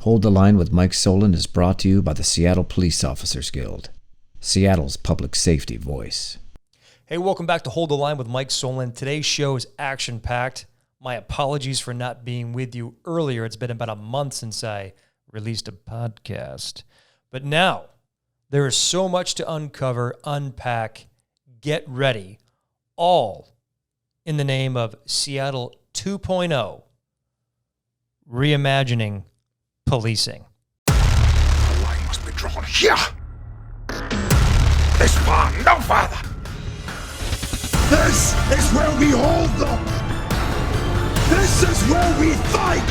Hold the Line with Mike Solon is brought to you by the Seattle Police Officers Guild, Seattle's public safety voice. Hey, welcome back to Hold the Line with Mike Solon. Today's show is action-packed. My apologies for not being with you earlier. It's been about a month since I released a podcast. But now, there is so much to uncover, unpack, get ready, all in the name of Seattle 2.0, reimagining policing. The line must be drawn here. This far, no farther. This is where we hold them. This is where we fight.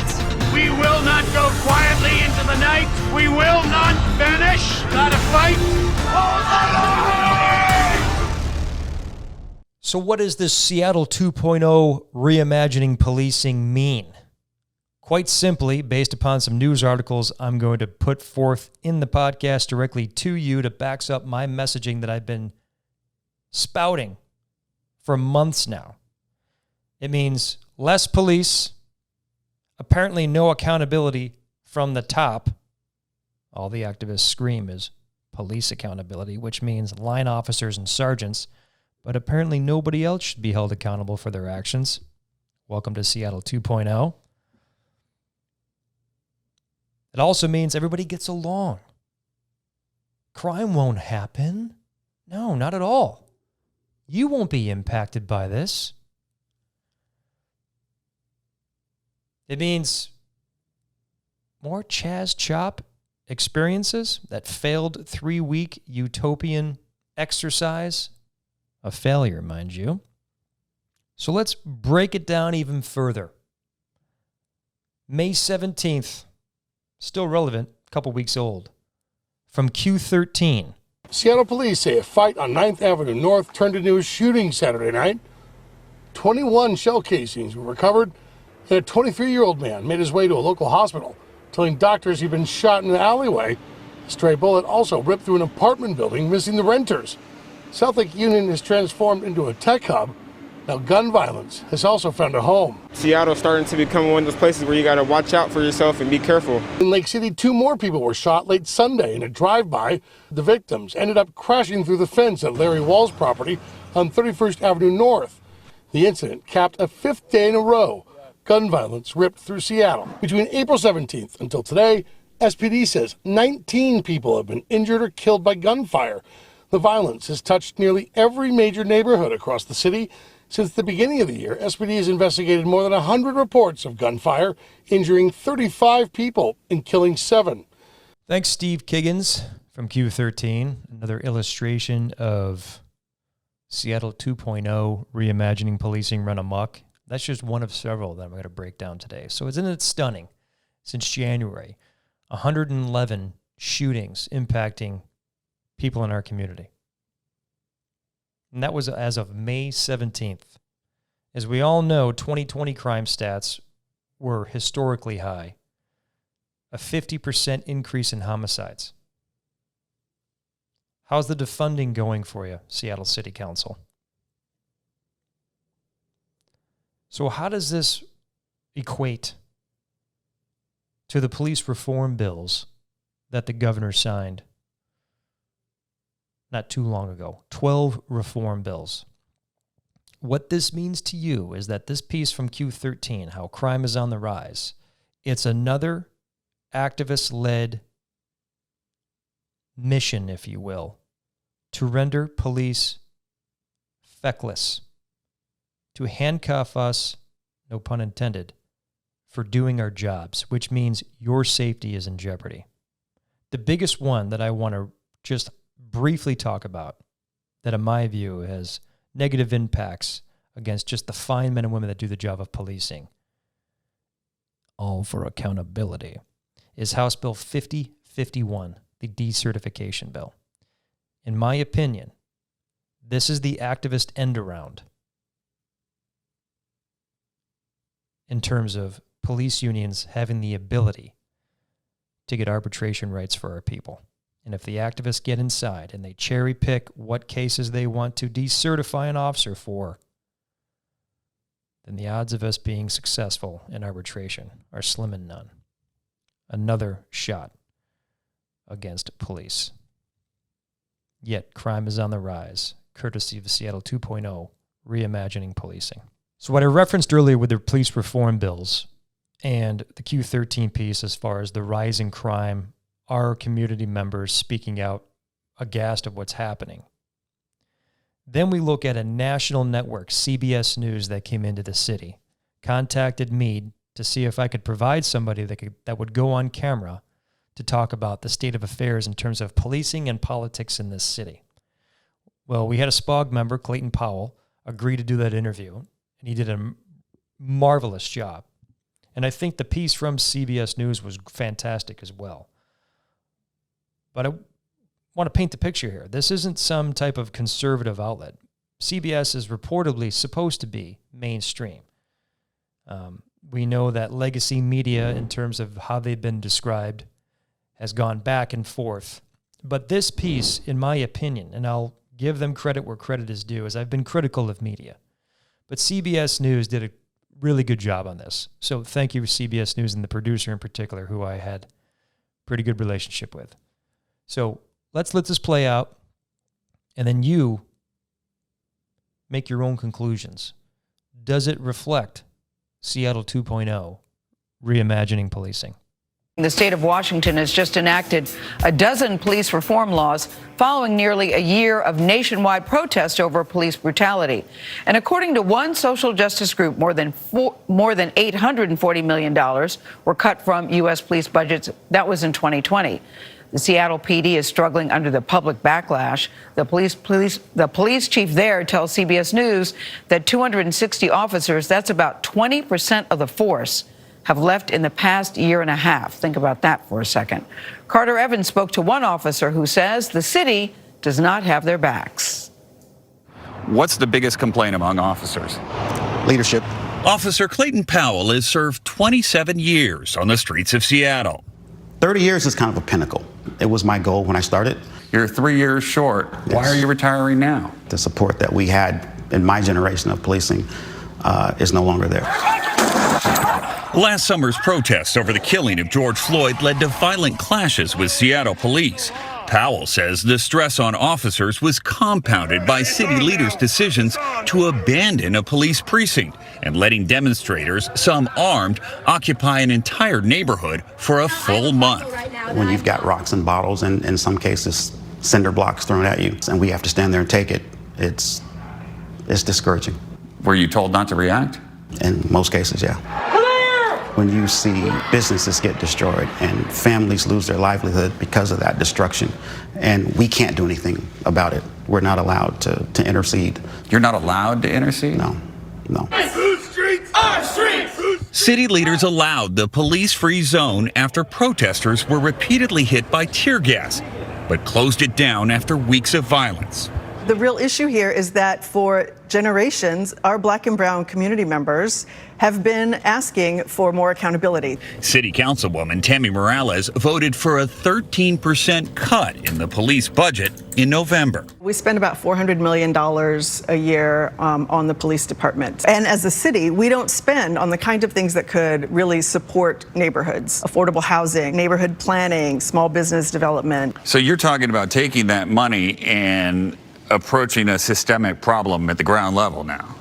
We will not go quietly into the night. We will not vanish. Not a fight. Hold the line! So what does this Seattle 2.0 reimagining policing mean? Quite simply, based upon some news articles I'm going to put forth in the podcast directly to you to back up my messaging that I've been spouting for months now. It means less police, apparently no accountability from the top. All the activists scream is police accountability, which means line officers and sergeants, but apparently nobody else should be held accountable for their actions. Welcome to Seattle 2.0. It also means everybody gets along. Crime won't happen. No, not at all. You won't be impacted by this. It means more Chaz Chop experiences, that failed 3-week utopian exercise, a failure, mind you. So let's break it down even further. May 17th, still relevant, a couple weeks old, from Q13. Seattle police say a fight on 9th Avenue North turned into a shooting Saturday night. 21 shell casings were recovered, and a 23-year-old man made his way to a local hospital, telling doctors he'd been shot in an alleyway. A stray bullet also ripped through an apartment building, missing the renters. South Lake Union is transformed into a tech hub. Now gun violence has also found a home. Seattle's starting to become one of those places where you got to watch out for yourself and be careful. In Lake City, 2 more people were shot late Sunday in a drive-by. The victims ended up crashing through the fence at Larry Wall's property on 31st Avenue North. The incident capped a 5th day in a row. Gun violence ripped through Seattle. Between April 17th until today, SPD says 19 people have been injured or killed by gunfire. The violence has touched nearly every major neighborhood across the city. Since the beginning of the year, SPD has investigated more than 100 reports of gunfire, injuring 35 people and killing 7. Thanks, Steve Kiggins from Q13. Another illustration of Seattle 2.0 reimagining policing run amok. That's just one of several that I'm going to break down today. So isn't it stunning? Since January, 111 shootings impacting people in our community. And that was as of May 17th. As we all know, 2020 crime stats were historically high. A 50% increase in homicides. How's the defunding going for you, Seattle City Council? So how does this equate to the police reform bills that the governor signed not too long ago? 12 reform bills. What this means to you is that this piece from Q13, how crime is on the rise, it's another activist-led mission, if you will, to render police feckless, to handcuff us, no pun intended, for doing our jobs, which means your safety is in jeopardy. The biggest one that I want to just briefly talk about that, in my view, has negative impacts against just the fine men and women that do the job of policing, all for accountability, is House Bill 5051, the decertification bill. In my opinion, this is the activist end around in terms of police unions having the ability to get arbitration rights for our people. And if the activists get inside and they cherry pick what cases they want to decertify an officer for, then the odds of us being successful in arbitration are slim and none. Another shot against police. Yet crime is on the rise, courtesy of Seattle 2.0, reimagining policing. So what I referenced earlier with the police reform bills and the Q13 piece as far as the rise in crime, our community members speaking out aghast of what's happening. Then we look at a national network, CBS News, that came into the city, contacted me to see if I could provide somebody that would go on camera to talk about the state of affairs in terms of policing and politics in this city. Well, we had a SPOG member, Clayton Powell, agree to do that interview, and he did a marvelous job. And I think the piece from CBS News was fantastic as well. But I want to paint the picture here. This isn't some type of conservative outlet. CBS is reportedly supposed to be mainstream. We know that legacy media, in terms of how they've been described, has gone back and forth. But this piece, in my opinion, and I'll give them credit where credit is due, as I've been critical of media, but CBS News did a really good job on this. So thank you, CBS News, and the producer in particular, who I had a pretty good relationship with. So let's let this play out, and then you make your own conclusions. Does it reflect Seattle 2.0, reimagining policing? The state of Washington has just enacted a dozen police reform laws following nearly a year of nationwide protest over police brutality. And according to one social justice group, more than $840 million were cut from U.S. police budgets. That was in 2020. The Seattle PD is struggling under the public backlash. The police chief there tells CBS News that 260 officers, that's about 20% of the force, have left in the past year and a half. Think about that for a second. Carter Evans spoke to one officer who says the city does not have their backs. What's the biggest complaint among officers? Leadership. Officer Clayton Powell has served 27 years on the streets of Seattle. 30 years is kind of a pinnacle. It was my goal when I started. You're 3 years short. Yes. Why are you retiring now? The support that we had in my generation of policing is no longer there. Last summer's protests over the killing of George Floyd led to violent clashes with Seattle police. Powell says the stress on officers was compounded by city leaders' decisions to abandon a police precinct and letting demonstrators, some armed, occupy an entire neighborhood for a full month. When you've got rocks and bottles and in some cases cinder blocks thrown at you and we have to stand there and take it, it's discouraging. Were you told not to react? In most cases, yeah. When you see businesses get destroyed and families lose their livelihood because of that destruction, and we can't do anything about it, we're not allowed to intercede. You're not allowed to intercede? No. City leaders allowed the police-free zone after protesters were repeatedly hit by tear gas, but closed it down after weeks of violence. The real issue here is that for generations, our Black and brown community members have been asking for more accountability. City Councilwoman Tammy Morales voted for a 13% cut in the police budget in November. We spend about $400 million a year on the police department. And as a city, we don't spend on the kind of things that could really support neighborhoods. Affordable housing, neighborhood planning, small business development. So you're talking about taking that money and approaching a systemic problem at the ground level now.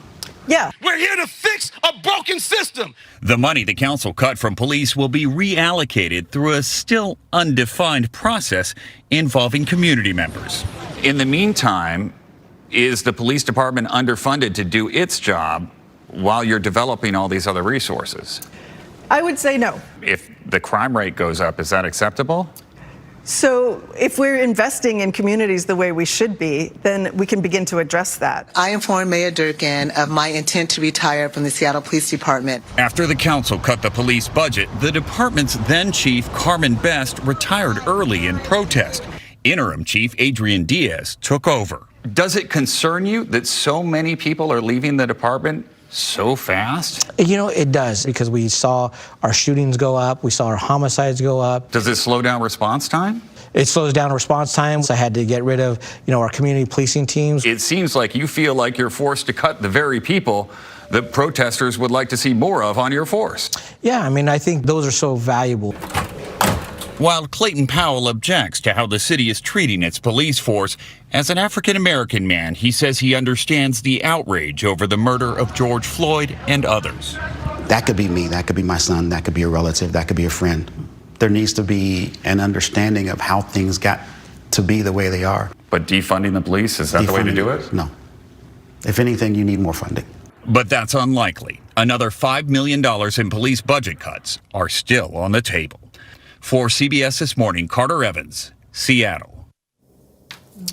Yeah. We're here to fix a broken system. The money the council cut from police will be reallocated through a still undefined process involving community members. In the meantime, is the police department underfunded to do its job while you're developing all these other resources? I would say no. If the crime rate goes up, is that acceptable? So if we're investing in communities the way we should be, then we can begin to address that. I informed Mayor Durkan of my intent to retire from the Seattle Police Department. After the council cut the police budget, the department's then chief, Carmen Best, retired early in protest. Interim chief Adrian Diaz took over. Does it concern you that so many people are leaving the department so fast? You know, it does, because we saw our shootings go up, we saw our homicides go up. Does it slow down response time? It slows down response times. I had to get rid of, our community policing teams. It seems like you feel like you're forced to cut the very people that protesters would like to see more of on your force. Yeah, I think those are so valuable. while Clayton Powell objects to how the city is treating its police force. As an African-American man, he says he understands the outrage over the murder of George Floyd and others. That could be me, that could be my son, that could be a relative, that could be a friend. There needs to be an understanding of how things got to be the way they are. But defunding the police, is that the way to do it? No. If anything, you need more funding. But that's unlikely. Another $5 million in police budget cuts are still on the table. For CBS This Morning, Carter Evans, Seattle.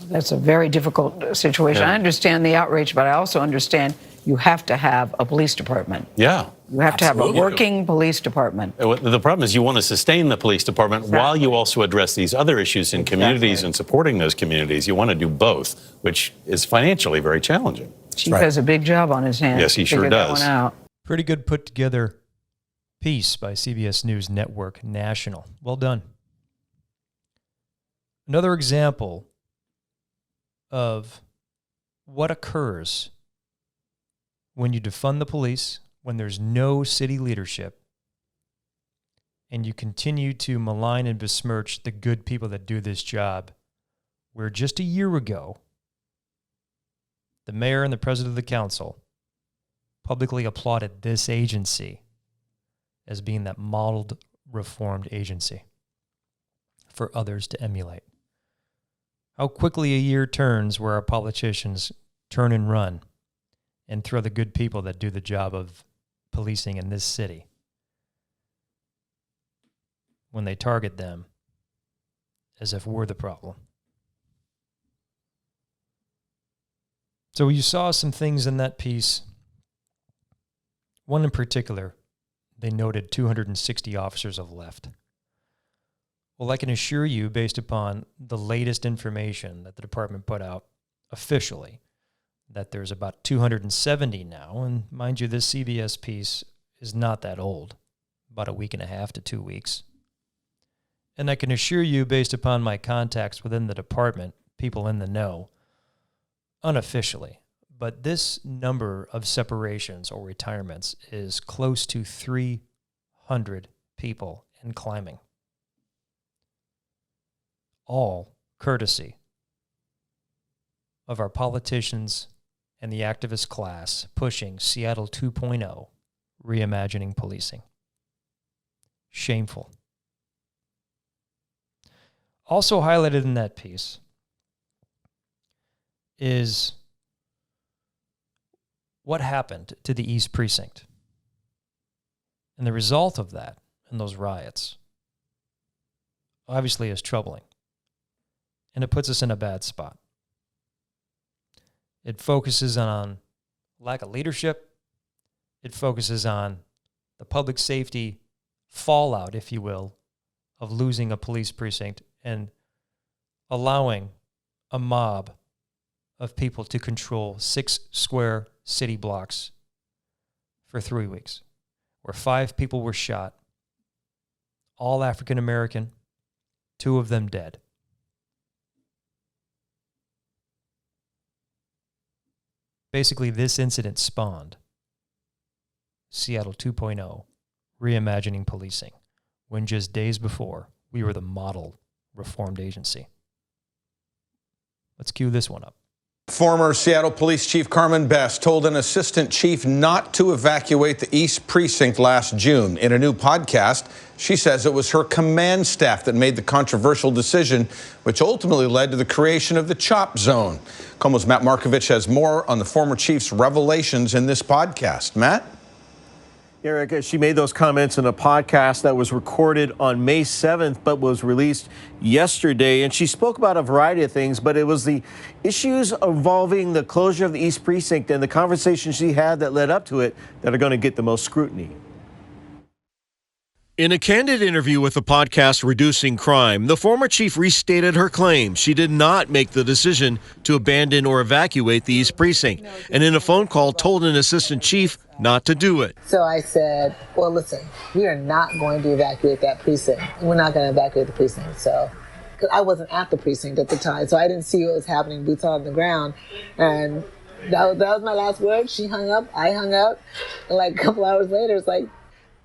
That's a very difficult situation. Yeah. I understand the outrage, but I also understand you have to have a police department. Yeah. You have to have a working police department. The problem is you want to sustain the police department while you also address these other issues in communities and supporting those communities. You want to do both, which is financially very challenging. Chief has a big job on his hands. Yes, he sure does. That one out. Pretty good put together piece by CBS News Network National. Well done. Another example of what occurs when you defund the police, when there's no city leadership, and you continue to malign and besmirch the good people that do this job, where just a year ago, the mayor and the president of the council publicly applauded this agency as being that modeled, reformed agency for others to emulate. How quickly a year turns where our politicians turn and run and throw the good people that do the job of policing in this city, when they target them as if we're the problem. So you saw some things in that piece. One in particular, they noted 260 officers have left. Well, I can assure you, based upon the latest information that the department put out officially, that there's about 270 now. And mind you, this CBS piece is not that old, about a week and a half to 2 weeks. And I can assure you, based upon my contacts within the department, people in the know, unofficially, but this number of separations or retirements is close to 300 people and climbing. All courtesy of our politicians and the activist class pushing Seattle 2.0, reimagining policing. Shameful. Also highlighted in that piece is what happened to the East Precinct. And the result of that and those riots obviously is troubling. And it puts us in a bad spot. It focuses on lack of leadership. It focuses on the public safety fallout, if you will, of losing a police precinct and allowing a mob of people to control 6 square city blocks for 3 weeks, where 5 people were shot, all African American, 2 of them dead. Basically, this incident spawned Seattle 2.0, reimagining policing, when just days before, we were the model reformed agency. Let's cue this one up. Former Seattle Police Chief Carmen Best told an assistant chief not to evacuate the East Precinct last June. In a new podcast, she says it was her command staff that made the controversial decision, which ultimately led to the creation of the CHOP Zone. KOMO's Matt Markovich has more on the former chief's revelations in this podcast. Matt? Eric, she made those comments in a podcast that was recorded on May 7th, but was released yesterday. And she spoke about a variety of things, but it was the issues involving the closure of the East Precinct and the conversations she had that led up to it that are going to get the most scrutiny. In a candid interview with the podcast Reducing Crime, the former chief restated her claim she did not make the decision to abandon or evacuate the East Precinct, and in a phone call told an assistant chief not to do it. So I said, well, listen, we are not going to evacuate that precinct. We're not going to evacuate the precinct. So, because I wasn't at the precinct at the time, so I didn't see what was happening, boots on the ground. And that was my last word. She hung up, I hung up, and like a couple hours later, it's like,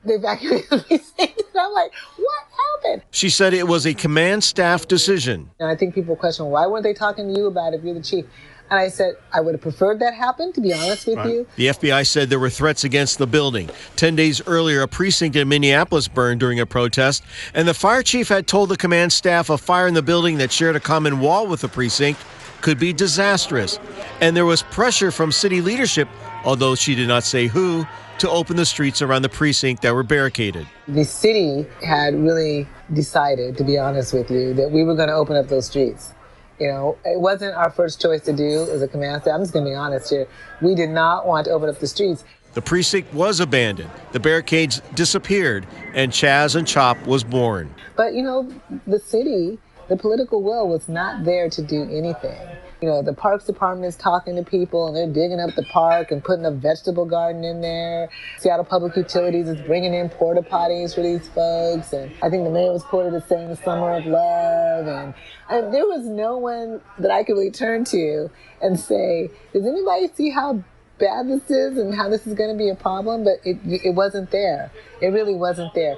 they evacuated the precinct. And I'm like, what happened? She said it was a command staff decision. And I think people question, why weren't they talking to you about it if you're the chief? And I said, I would have preferred that happen, to be honest with you. The FBI said there were threats against the building. 10 days earlier, a precinct in Minneapolis burned during a protest, and the fire chief had told the command staff a fire in the building that shared a common wall with the precinct could be disastrous. And there was pressure from city leadership, although she did not say who, to open the streets around the precinct that were barricaded. The city had really decided, to be honest with you, that we were going to open up those streets. You know, it wasn't our first choice to do as a command staff. I'm just going to be honest here. We did not want to open up the streets. The precinct was abandoned. The barricades disappeared, and Chaz and Chop was born. But, you know, the city, the political will was not there to do anything. You know, the Parks Department is talking to people, and they're digging up the park and putting a vegetable garden in there. Seattle Public Utilities is bringing in porta potties for these folks. And I think the mayor was quoted as saying Summer of Love. And there was no one that I could really turn to and say, does anybody see how bad this is and how this is going to be a problem? But it wasn't there. It really wasn't there.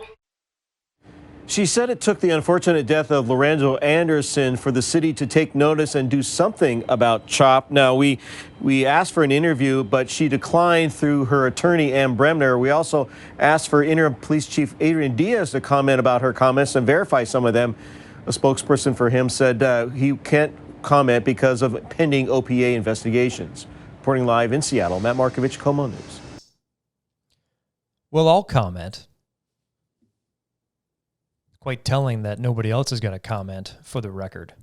She said it took the unfortunate death of Lorenzo Anderson for the city to take notice and do something about CHOP. Now, we asked for an interview, but she declined through her attorney, Ann Bremner. We also asked for interim police chief Adrian Diaz to comment about her comments and verify some of them. A spokesperson for him said he can't comment because of pending OPA investigations. Reporting live in Seattle, Matt Markovich, KOMO News. Well, I'll comment. Quite telling that nobody else is going to comment for the record.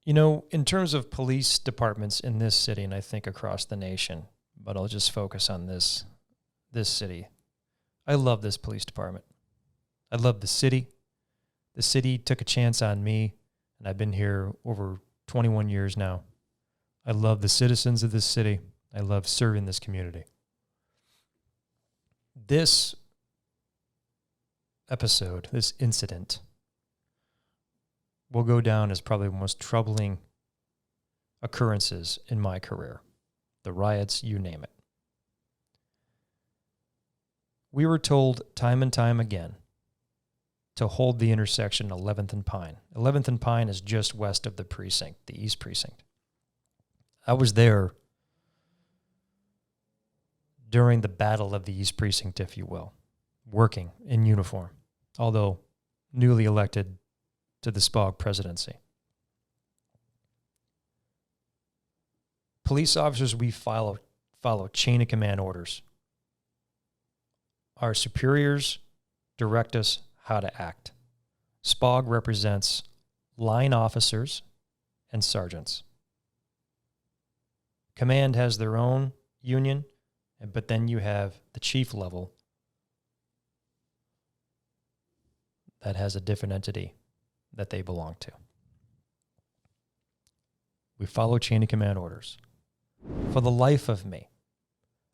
You know, in terms of police departments in this city, and I think across the nation, but I'll just focus on this city. I love this police department. I love the city. The city took a chance on me, and I've been here over 21 years now. I love the citizens of this city. I love serving this community. This episode, this incident, will go down as probably the most troubling occurrences in my career. The riots, you name it. We were told time and time again to hold the intersection 11th and Pine. 11th and Pine is just west of the precinct, the East Precinct. I was there during the battle of the East Precinct, if you will, working in uniform, although newly elected to the SPOG presidency. Police officers, we follow chain of command orders. Our superiors direct us how to act. SPOG represents line officers and sergeants. Command has their own union, but then you have the chief level that has a different entity that they belong to. We follow chain of command orders. For the life of me,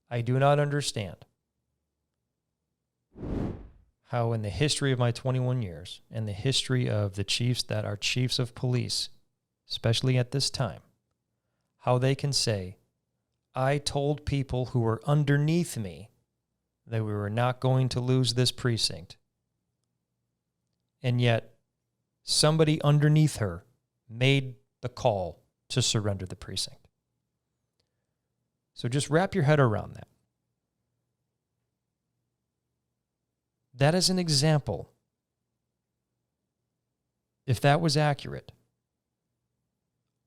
I do not understand how in the history of my 21 years and the history of the chiefs that are chiefs of police, especially at this time, how they can say, I told people who were underneath me that we were not going to lose this precinct. And yet, somebody underneath her made the call to surrender the precinct. So just wrap your head around that. That is an example, if that was accurate,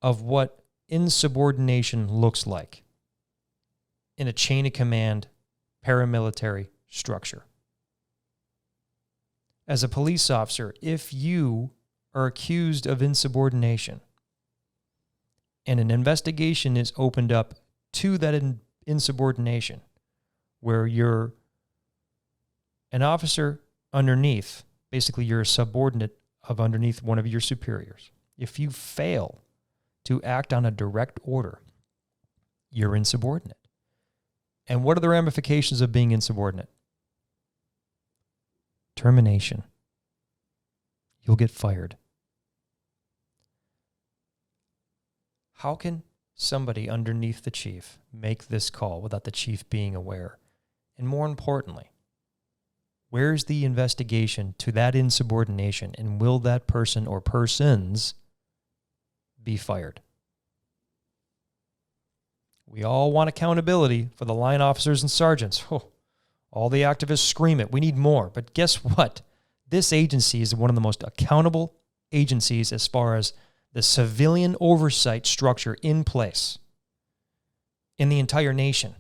of what insubordination looks like in a chain of command paramilitary structure. As a police officer, if you are accused of insubordination and an investigation is opened up to that insubordination, where you're an officer underneath, basically you're a subordinate of underneath one of your superiors. If you fail to act on a direct order, you're insubordinate. And what are the ramifications of being insubordinate? Termination. You'll get fired. How can somebody underneath the chief make this call without the chief being aware? And more importantly, where's the investigation to that insubordination, and will that person or persons be fired? We all want accountability for the line officers and sergeants. Oh, all the activists scream it. We need more. But guess what? This agency is one of the most accountable agencies as far as the civilian oversight structure in place in the entire nation.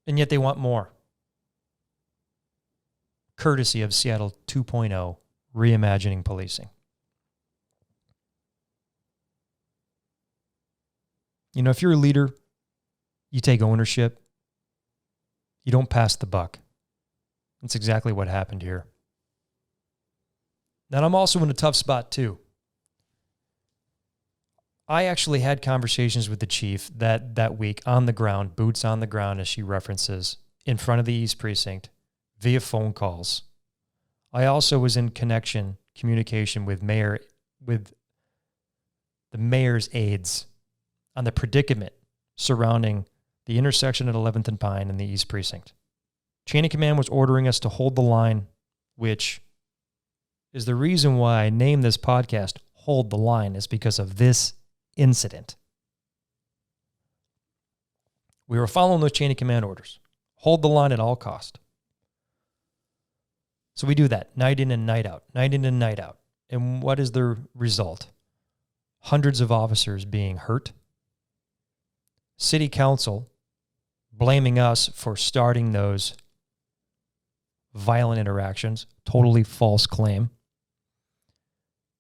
And yet they want more. Courtesy of Seattle 2.0, reimagining policing. You know, if you're a leader, you take ownership. You don't pass the buck. That's exactly what happened here. Now, I'm also in a tough spot too. I actually had conversations with the chief that week on the ground, boots on the ground, as she references, in front of the East Precinct via phone calls. I also was in communication with the mayor's aides on the predicament surrounding the intersection at 11th and Pine and the East Precinct. Chain of command was ordering us to hold the line, which is the reason why I named this podcast Hold the Line, is because of this incident. We were following those chain of command orders. Hold the line at all cost. So we do that night in and night out, night in and night out. And what is the result? Hundreds of officers being hurt. City council blaming us for starting those violent interactions. Totally false claim.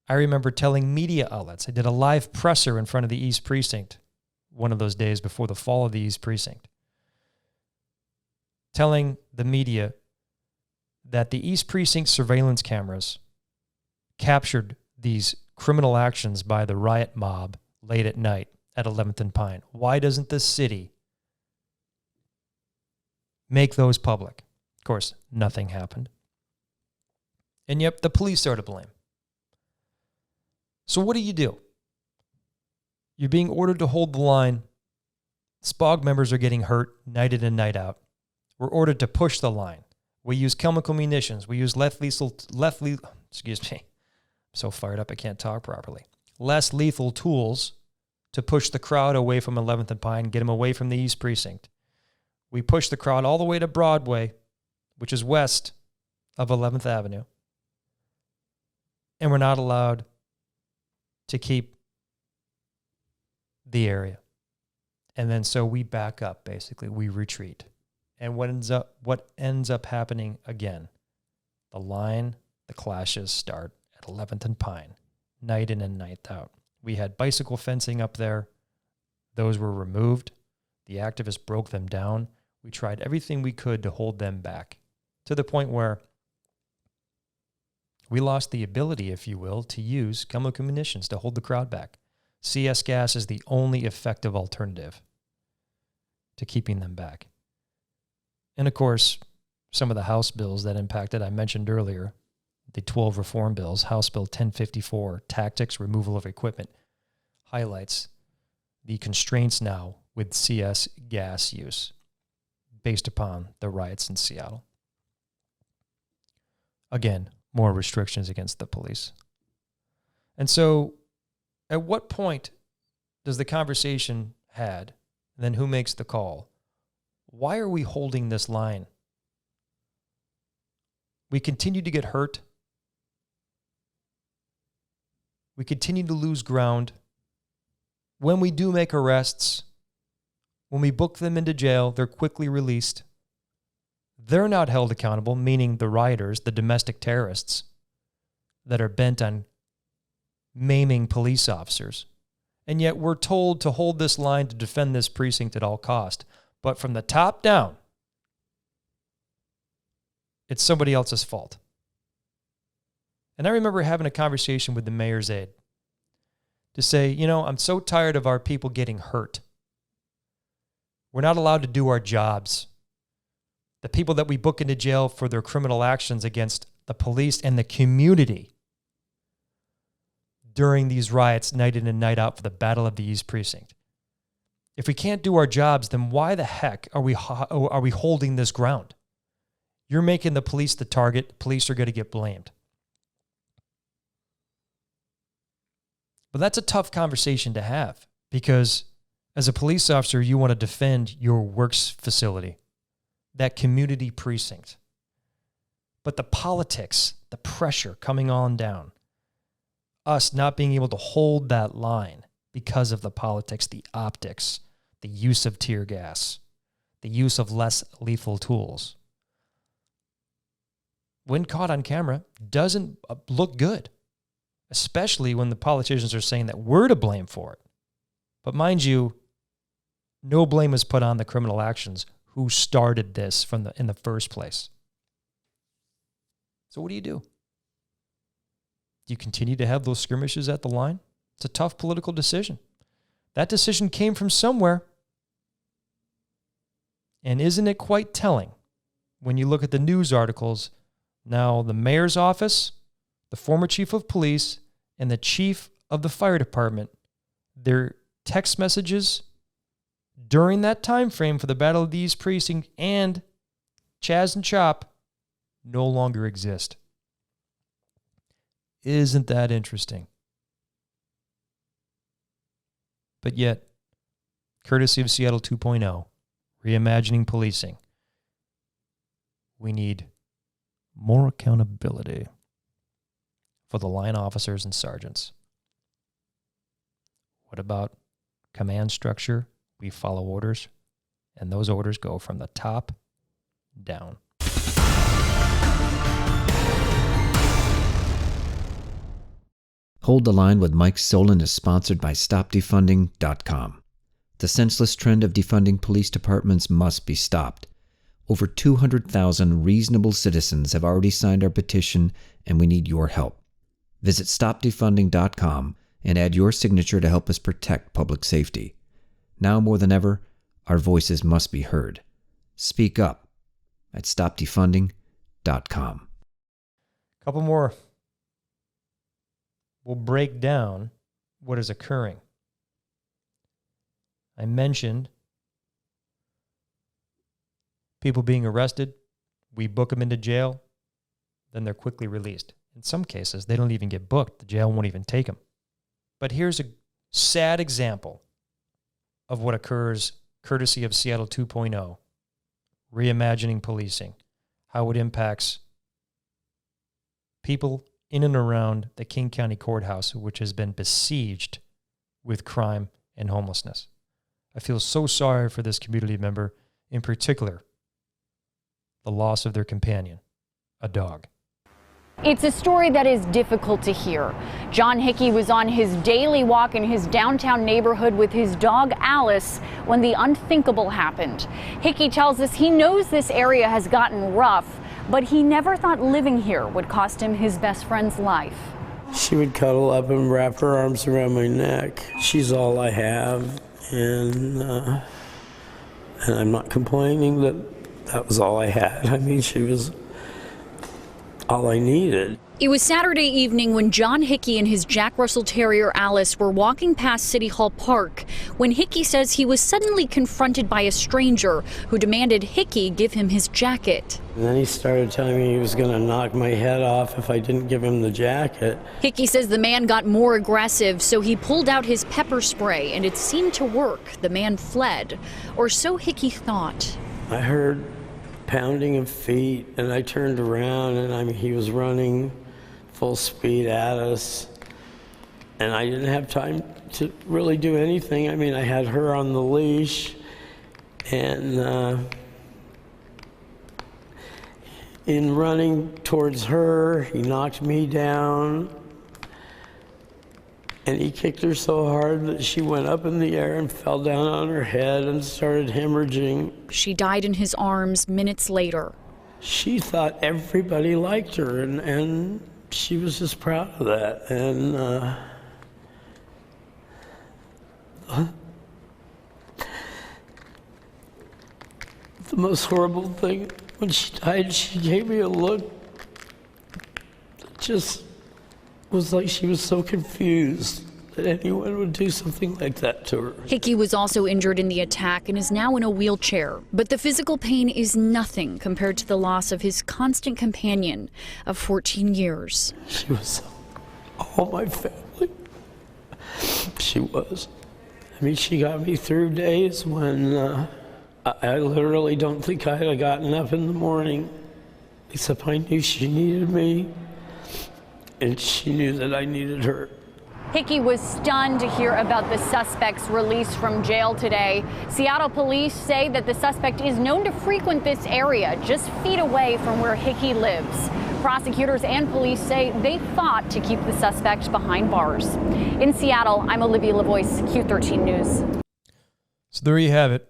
I remember telling media outlets, I did a live presser in front of the East Precinct one of those days before the fall of the East Precinct, telling the media that the East Precinct surveillance cameras captured these criminal actions by the riot mob late at night at 11th and Pine. Why doesn't the city make those public? Of course, nothing happened. And yet the police are to blame. So what do? You're being ordered to hold the line. SPOG members are getting hurt night in and night out. We're ordered to push the line. We use chemical munitions. We use excuse me. I'm so fired up I can't talk properly. Less lethal tools to push the crowd away from 11th and Pine, get them away from the East Precinct. We push the crowd all the way to Broadway, which is west of 11th Avenue. And we're not allowed to keep the area. And then so we back up, basically. We retreat. And what ends up happening again? The clashes start at 11th and Pine, night in and night out. We had bicycle fencing up there. Those were removed. The activists broke them down. We tried everything we could to hold them back, to the point where we lost the ability, if you will, to use chemical munitions to hold the crowd back. CS gas is the only effective alternative to keeping them back. And of course, some of the House bills that impacted, I mentioned earlier, the 12 reform bills, House Bill 1054, Tactics, Removal of Equipment, highlights the constraints now with CS gas use based upon the riots in Seattle. Again, more restrictions against the police. And so at what point does the conversation had, and then who makes the call? Why are we holding this line? We continue to get hurt. We continue to lose ground. When we do make arrests, when we book them into jail, they're quickly released. They're not held accountable, meaning the rioters, the domestic terrorists that are bent on maiming police officers. And yet we're told to hold this line to defend this precinct at all cost. But from the top down, it's somebody else's fault. And I remember having a conversation with the mayor's aide to say, I'm so tired of our people getting hurt. We're not allowed to do our jobs. The people that we book into jail for their criminal actions against the police and the community during these riots night in and night out for the Battle of the East Precinct. If we can't do our jobs, then why the heck are we holding this ground? You're making the police the target. Police are going to get blamed. But that's a tough conversation to have because as a police officer, you want to defend your works facility, that community precinct. But the politics, the pressure coming on down, us not being able to hold that line because of the politics, the optics, the use of tear gas, the use of less lethal tools, when caught on camera, doesn't look good, especially when the politicians are saying that we're to blame for it. But mind you, no blame is put on the criminal actions who started this in the first place. So what do? Do you continue to have those skirmishes at the line? It's a tough political decision. That decision came from somewhere. And isn't it quite telling when you look at the news articles? Now, the mayor's office, the former chief of police, and the chief of the fire department, their text messages during that time frame for the Battle of the East Precinct and Chaz and Chop no longer exist. Isn't that interesting? But yet, courtesy of Seattle 2.0, reimagining policing, we need more accountability for the line officers and sergeants. What about command structure? We follow orders, and those orders go from the top down. Hold the Line with Mike Solon is sponsored by StopDefunding.com. The senseless trend of defunding police departments must be stopped. Over 200,000 reasonable citizens have already signed our petition, and we need your help. Visit StopDefunding.com and add your signature to help us protect public safety. Now more than ever, our voices must be heard. Speak up at StopDefunding.com. Couple more. We'll break down what is occurring. I mentioned people being arrested. We book them into jail. Then they're quickly released. In some cases, they don't even get booked. The jail won't even take them. But here's a sad example of what occurs courtesy of Seattle 2.0, reimagining policing, how it impacts people in and around the King County Courthouse, which has been besieged with crime and homelessness. I feel so sorry for this community member, in particular, the loss of their companion, a dog. It's a story that is difficult to hear. John Hickey was on his daily walk in his downtown neighborhood with his dog Alice when the unthinkable happened. Hickey tells us he knows this area has gotten rough, but he never thought living here would cost him his best friend's life. She would cuddle up and wrap her arms around my neck. She's all I have, and I'm not complaining that was all I had. I mean, she was all I needed. It was Saturday evening when John Hickey and his Jack Russell Terrier Alice were walking past City Hall Park when Hickey says he was suddenly confronted by a stranger who demanded Hickey give him his jacket. And then he started telling me he was going to knock my head off if I didn't give him the jacket. Hickey says the man got more aggressive, so he pulled out his pepper spray, and it seemed to work. The man fled, or so Hickey thought. I heard pounding of feet, and I turned around, and he was running full speed at us, and I didn't have time to really do anything. I mean, I had her on the leash, and in running towards her, he knocked me down, and he kicked her so hard that she went up in the air and fell down on her head and started hemorrhaging. She died in his arms minutes later. She thought everybody liked her, and she was just proud of that. And the most horrible thing, when she died, she gave me a look that just was like she was so confused that anyone would do something like that to her. Hickey was also injured in the attack and is now in a wheelchair. But the physical pain is nothing compared to the loss of his constant companion of 14 years. She was all my family. She was. I mean, she got me through days when I literally don't think I had gotten up in the morning, except I knew she needed me, and she knew that I needed her. Hickey was stunned to hear about the suspect's release from jail today. Seattle police say that the suspect is known to frequent this area just feet away from where Hickey lives. Prosecutors and police say they fought to keep the suspect behind bars. In Seattle, I'm Olivia LaVoice, Q13 News. So there you have it.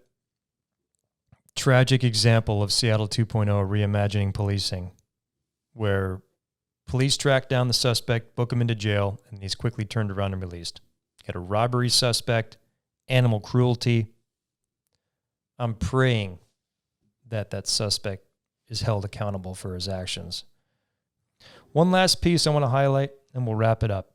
Tragic example of Seattle 2.0 reimagining policing, where police track down the suspect, book him into jail, and he's quickly turned around and released. Got a robbery suspect, animal cruelty. I'm praying that that suspect is held accountable for his actions. One last piece I want to highlight, and we'll wrap it up.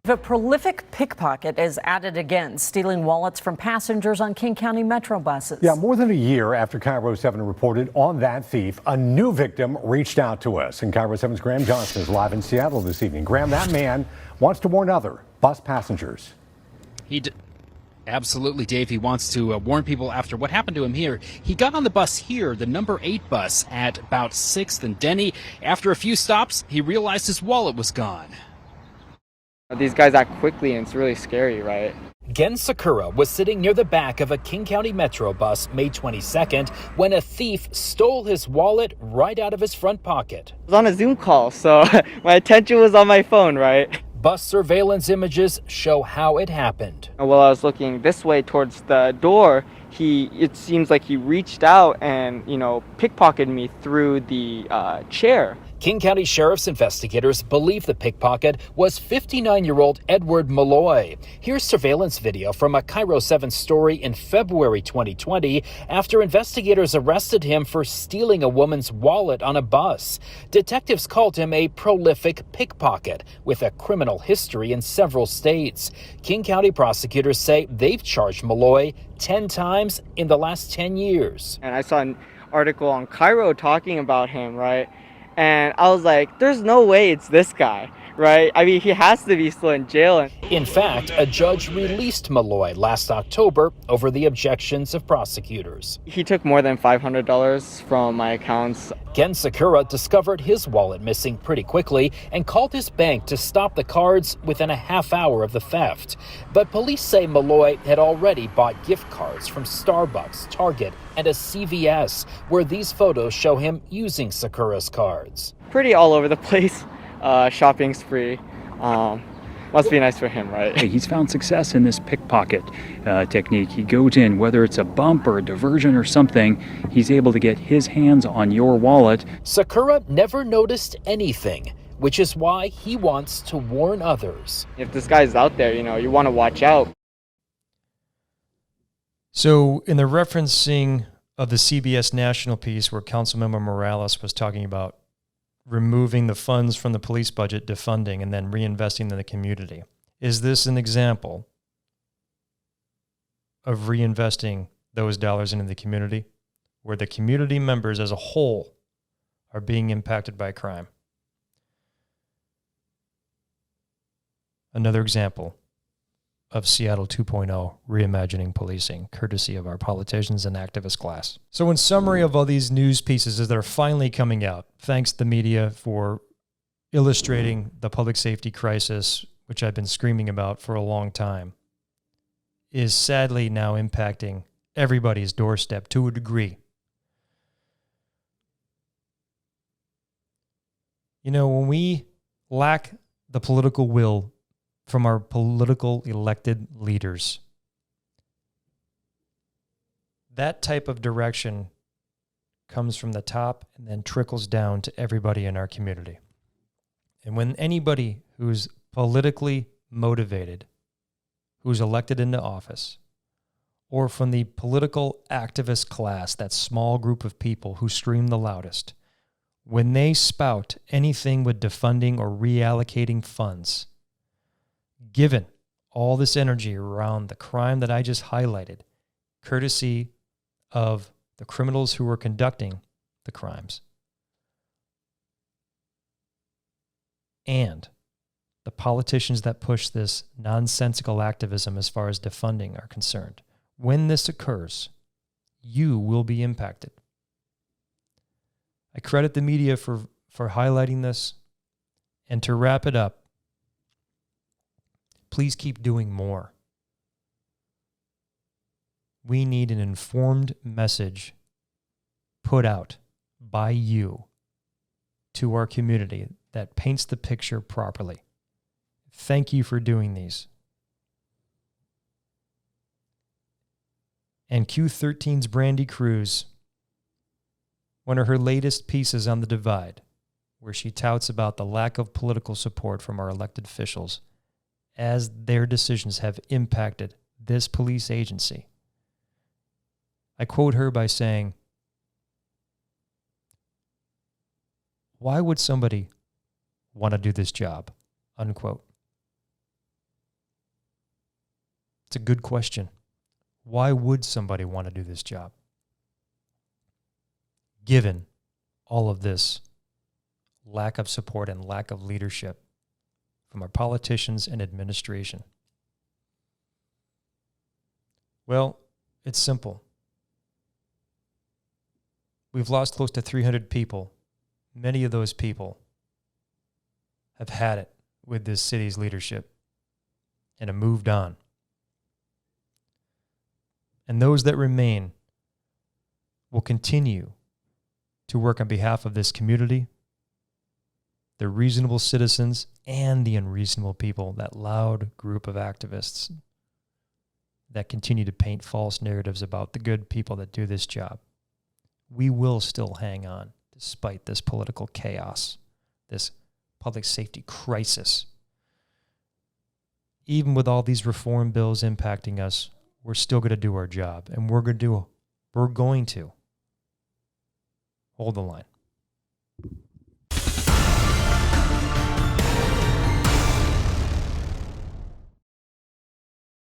A prolific pickpocket is at it again, stealing wallets from passengers on King County Metro buses. Yeah, more than a year after KIRO 7 reported on that thief, a new victim reached out to us. And KIRO 7's Graham Johnson is live in Seattle this evening. Graham, that man wants to warn other bus passengers. Absolutely, Dave. He wants to warn people after what happened to him here. He got on the bus here, the number 8 bus, at about 6th and Denny. After a few stops, he realized his wallet was gone. These guys act quickly and it's really scary, right? Gen Sakura was sitting near the back of a King County Metro bus May 22nd when a thief stole his wallet right out of his front pocket. I was on a Zoom call, so my attention was on my phone, right? Bus surveillance images show how it happened. While I was looking this way towards the door, it seems like he reached out and, pickpocketed me through the chair. King County Sheriff's investigators believe the pickpocket was 59-year-old Edward Malloy. Here's surveillance video from a KIRO 7 story in February 2020 after investigators arrested him for stealing a woman's wallet on a bus. Detectives called him a prolific pickpocket with a criminal history in several states. King County prosecutors say they've charged Malloy 10 times in the last 10 years. And I saw an article on KIRO talking about him, right? And I was like, there's no way it's this guy, right? I mean, he has to be still in jail. In fact, a judge released Malloy last October over the objections of prosecutors. He took more than $500 from my accounts. Gen Sakura discovered his wallet missing pretty quickly and called his bank to stop the cards within a half hour of the theft. But police say Malloy had already bought gift cards from Starbucks, Target, and a CVS, where these photos show him using Sakura's cards. Pretty all over the place, shopping spree. Must be nice for him, right? He's found success in this pickpocket technique. He goes in, whether it's a bump or a diversion or something, he's able to get his hands on your wallet. Sakura never noticed anything, which is why he wants to warn others. If this guy's out there, you want to watch out. So in the referencing of the CBS National piece where Councilmember Morales was talking about removing the funds from the police budget, defunding, and then reinvesting in the community, is this an example of reinvesting those dollars into the community where the community members as a whole are being impacted by crime? Another example of Seattle 2.0 reimagining policing, courtesy of our politicians and activist class. So in summary of all these news pieces that are finally coming out, thanks to the media for illustrating the public safety crisis, which I've been screaming about for a long time, is sadly now impacting everybody's doorstep to a degree. When we lack the political will from our political elected leaders, that type of direction comes from the top and then trickles down to everybody in our community. And when anybody who's politically motivated, who's elected into office, or from the political activist class, that small group of people who scream the loudest, when they spout anything with defunding or reallocating funds, given all this energy around the crime that I just highlighted, courtesy of the criminals who were conducting the crimes, and the politicians that push this nonsensical activism as far as defunding are concerned, when this occurs, you will be impacted. I credit the media for highlighting this. And to wrap it up, please keep doing more. We need an informed message put out by you to our community that paints the picture properly. Thank you for doing these. And Q13's Brandy Cruz, one of her latest pieces on the divide, where she touts about the lack of political support from our elected officials as their decisions have impacted this police agency. I quote her by saying, "Why would somebody want to do this job?" Unquote. It's a good question. Why would somebody want to do this job? Given all of this lack of support and lack of leadership from our politicians and administration. Well, it's simple. We've lost close to 300 people. Many of those people have had it with this city's leadership and have moved on. And those that remain will continue to work on behalf of this community, the reasonable citizens, and the unreasonable people, that loud group of activists that continue to paint false narratives about the good people that do this job. We will still hang on despite this political chaos, this public safety crisis. Even with all these reform bills impacting us, we're still going to do our job, and we're going to hold the line.